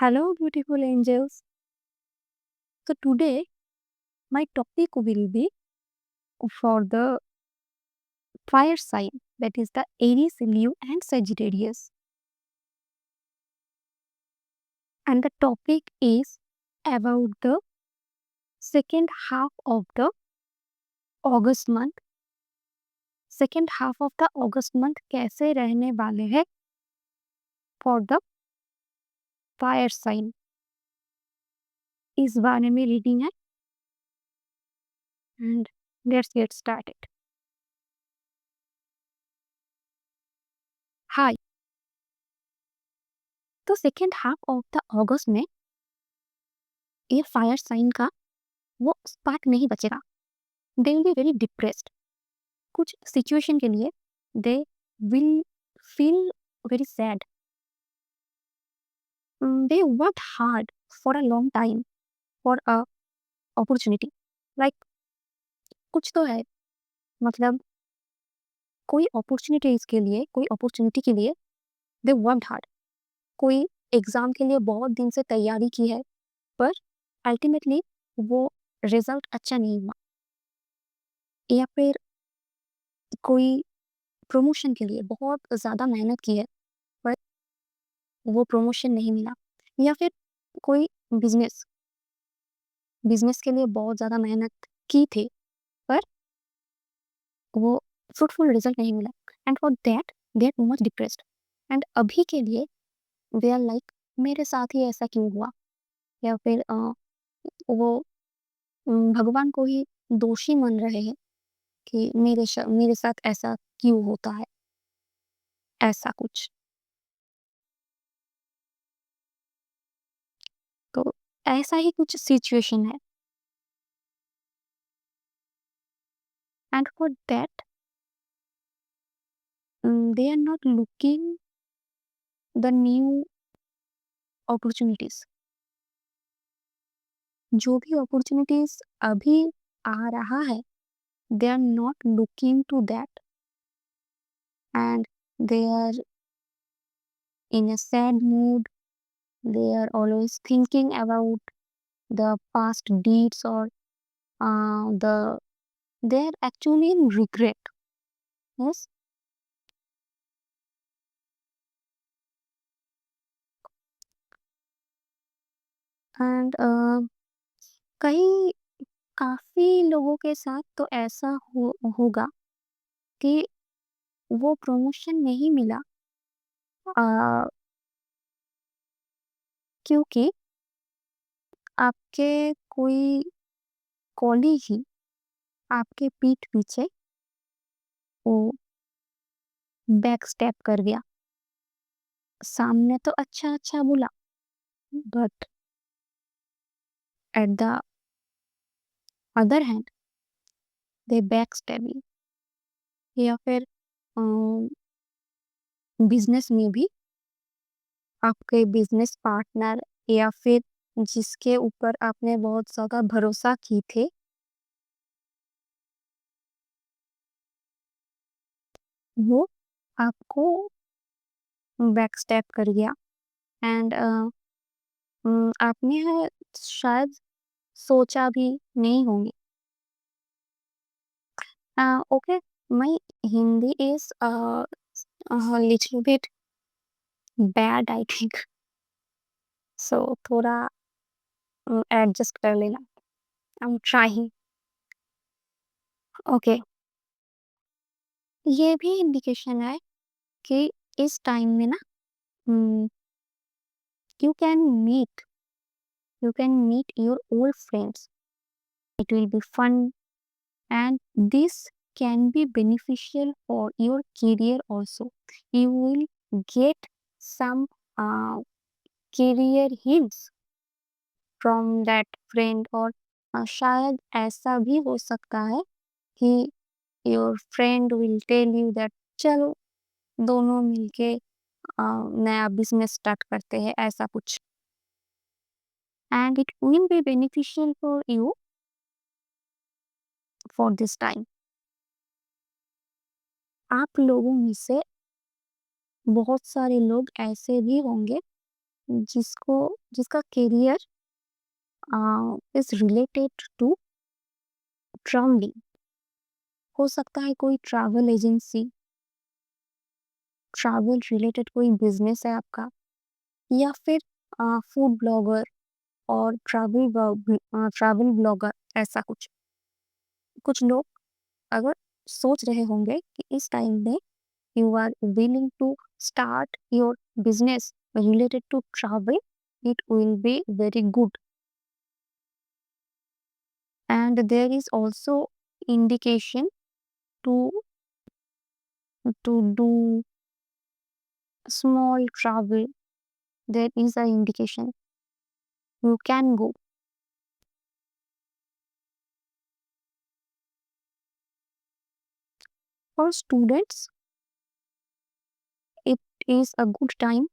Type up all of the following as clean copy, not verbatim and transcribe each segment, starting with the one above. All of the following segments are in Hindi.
Hello, beautiful angels. So, today my topic will be for the fire sign, that is the Aries, Leo, and Sagittarius. And the topic is about the second half of the August month. Second half of the August month कैसे रहने वाले हैं फॉर द फायर साइन, इस बारे में रीडिंग है. And let's get started. Hi. तो second half of the August में ये फायर साइन का वो स्पार्क नहीं बचेगा. They will be very depressed. कुछ सिचुएशन के लिए they will feel very sad. They work hard for a long time for a opportunity. Like कुछ तो है, मतलब कोई अपॉर्चुनिटी के लिए दे वर्क हार्ड. कोई एग्जाम के लिए बहुत दिन से तैयारी की है, पर अल्टीमेटली वो रिजल्ट अच्छा नहीं हुआ. या फिर कोई प्रमोशन के लिए बहुत ज़्यादा मेहनत की है, पर वो प्रमोशन नहीं मिला. या फिर कोई बिजनेस बिजनेस के लिए बहुत ज़्यादा मेहनत की थी, पर वो फ्रूटफुल रिजल्ट नहीं मिला. And for that they are too much depressed. एंड अभी के लिए दे आर लाइक, मेरे साथ ही ऐसा क्यों हुआ. या फिर वो भगवान को ही दोषी मान रहे हैं कि मेरे साथ ऐसा क्यों होता है, ऐसा कुछ. तो ऐसा ही कुछ सिचुएशन है. And for that they are not looking the new opportunities. जो भी opportunities अभी आ रहा है, they are not looking to that, and they are in a sad mood. They are always thinking about the past deeds, or they are actually in regret. Yes. And कई काफी लोगों के साथ तो ऐसा होगा कि वो प्रमोशन नहीं मिला, क्योंकि आपके कोई कॉलीग ही आपके पीठ पीछे वो बैक स्टेप कर गया. सामने तो अच्छा अच्छा बोला, but at the other hand they back step you. या फिर बिजनेस में भी आपके बिजनेस पार्टनर या फिर जिसके ऊपर आपने बहुत ज़्यादा भरोसा की थे, वो आपको बैक स्टेप कर गया. एंड आपने शायद सोचा भी नहीं होंगे. Okay, my Hindi is little bit bad I think, so थोड़ा एडजस्ट कर लेना. I am trying. ओके. ये भी इंडिकेशन है कि इस टाइम में ना you can meet your old friends. It will be fun, and this can be beneficial for your career also. You will get some career hints from that friend, और शायद ऐसा भी हो सकता है कि your friend will tell you that चलो दोनों मिलके नया बिजनेस स्टार्ट करते हैं, ऐसा कुछ. and it will be beneficial for you for this time. आप लोगों में से बहुत सारे लोग ऐसे भी होंगे जिसको जिसका career is related to travelling. हो सकता है कोई ट्रैवल एजेंसी, ट्रैवल रिलेटेड कोई बिजनेस है आपका, या फिर फूड ब्लॉगर और ट्रैवल ब्लॉगर, ऐसा कुछ। कुछ लोग अगर सोच रहे होंगे कि इस टाइम में you are willing to start your business related to travel, it will be very good. And there is also indication to do small travel. There is a indication you can go. For students, it is a good time.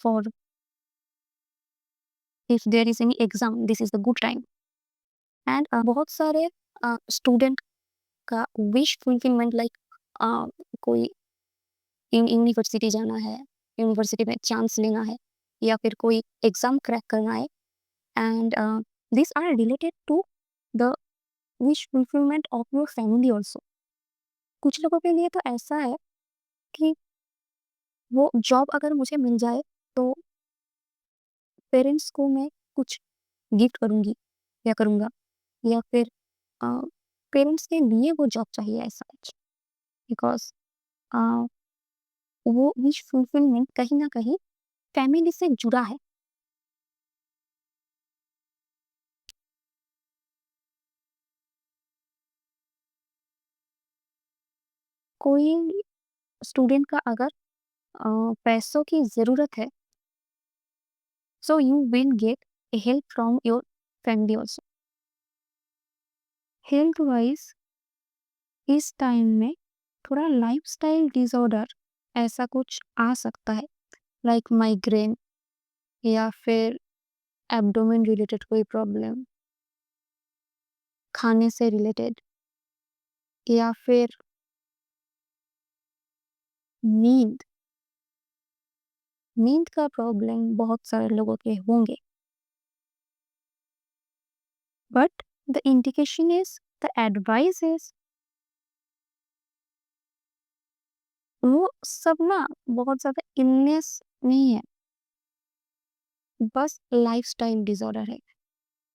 For if there is any exam, this is the good time. And बहुत सारे स्टूडेंट का विश फुलफिलमेंट, लाइक कोई यूनिवर्सिटी जाना है, यूनिवर्सिटी में चांस लेना है, या फिर कोई एग्जाम क्रैक करना है, and this are related to the wish fulfilment of your family also. कुछ लोगों के लिए तो ऐसा है कि वो जॉब अगर मुझे मिल जाए तो पेरेंट्स को मैं कुछ गिफ्ट करूँगी या करूँगा, या फिर पेरेंट्स के लिए वो जॉब चाहिए ऐसा कुछ, बिकॉज वो विश फुलफिलमेंट कहीं ना कहीं फैमिली से जुड़ा है। कोई स्टूडेंट का अगर पैसों की ज़रूरत है, so you will get A help from your family also. Health wise इस टाइम में थोड़ा लाइफस्टाइल डिसऑर्डर ऐसा कुछ आ सकता है, लाइक माइग्रेन, या फिर एब्डोमेन रिलेटेड कोई प्रॉब्लम, खाने से रिलेटेड, या फिर नींद नींद का प्रॉब्लम बहुत सारे लोगों के होंगे। But the indication is, the advice is, वो सब ना बहुत ज़्यादा इलनेस नहीं है, बस लाइफस्टाइल डिसऑर्डर है।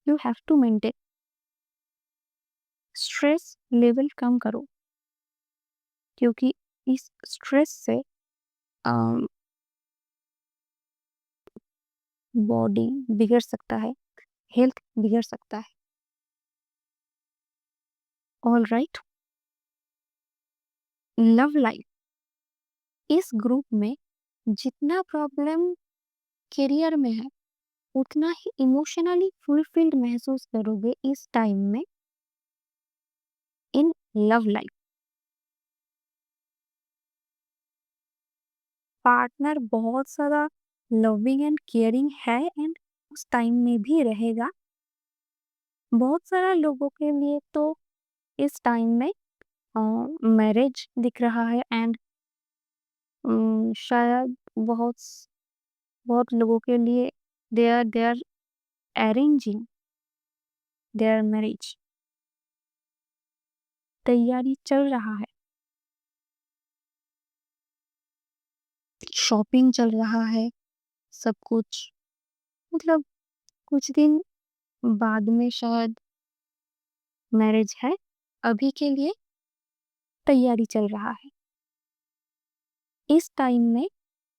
You have to maintain stress level कम करो, क्योंकि इस स्ट्रेस से बॉडी बिगड़ सकता है, हेल्थ बिगड़ सकता है। ऑल राइट, लव लाइफ, इस ग्रुप में जितना प्रॉब्लम करियर में है, उतना ही इमोशनली फुलफिल्ड महसूस करोगे इस टाइम में इन लव लाइफ। पार्टनर बहुत सारा लविंग एंड केयरिंग है, एंड उस टाइम में भी रहेगा। बहुत सारा लोगों के लिए तो इस टाइम में मैरिज दिख रहा है, एंड शायद बहुत लोगों के लिए they are arranging their marriage, तैयारी चल रहा है, शॉपिंग चल रहा है, सब कुछ। मतलब कुछ दिन बाद में शायद मैरिज है, अभी के लिए तैयारी चल रहा है। इस टाइम में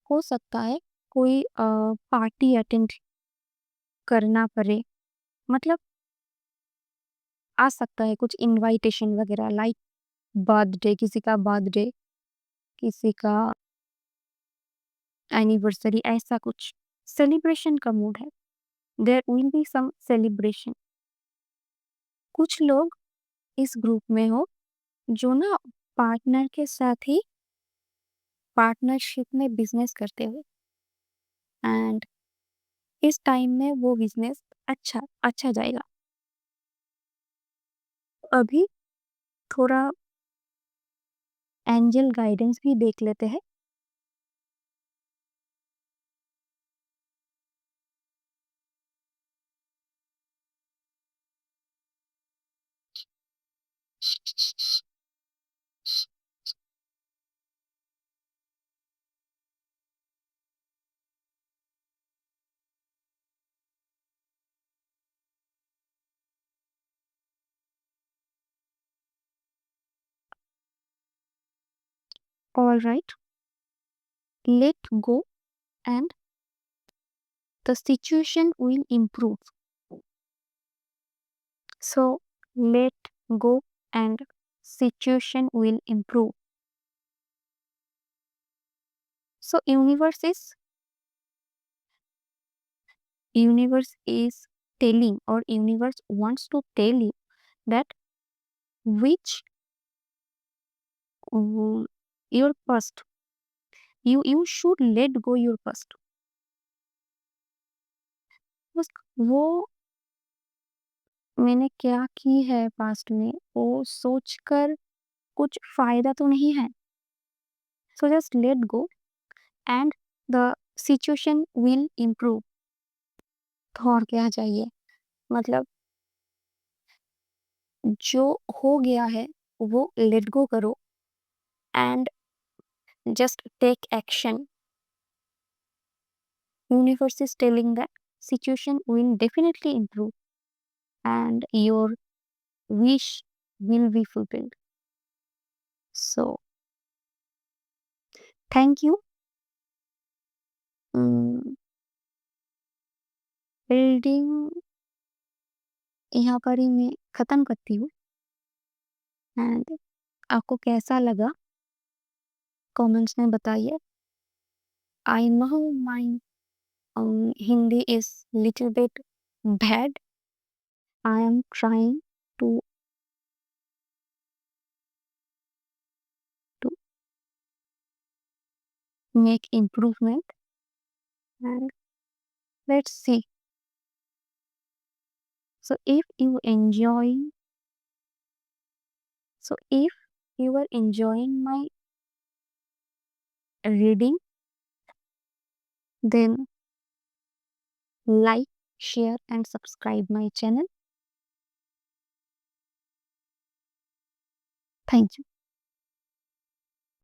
हो सकता है कोई पार्टी अटेंड करना पड़े, मतलब आ सकता है कुछ इनविटेशन वगैरह, लाइक बर्थडे, किसी का बर्थडे, किसी का एनिवर्सरी, ऐसा कुछ सेलिब्रेशन का मूड है। There will be some celebration. कुछ लोग इस ग्रुप में हो जो ना पार्टनर के साथ ही पार्टनरशिप में बिजनेस करते हो, एंड इस टाइम में वो बिजनेस अच्छा अच्छा जाएगा। अभी थोड़ा एंजल गाइडेंस भी देख लेते हैं। All right, let go and the situation will improve. So let go and situation will improve. So universe is telling, or universe wants to tell you that which your past, you should let go your past. बस वो मैंने क्या की है पास्ट में वो सोचकर कुछ फायदा तो नहीं है. So just let go and the situation will improve. तो और क्या चाहिए, मतलब जो हो गया है वो लेट गो करो and just take action. Universe is telling that situation will definitely improve and your wish will be fulfilled. So thank you. Reading यहाँ पर ही मैं ख़त्म करती हूँ एंड आपको कैसा लगा कमेंट्स में बताइए. I know my Hindi is little bit bad. I am trying to to make improvement and let's see. So if you enjoying, so if you are enjoying my reading, then like, share and subscribe my channel. Thank you.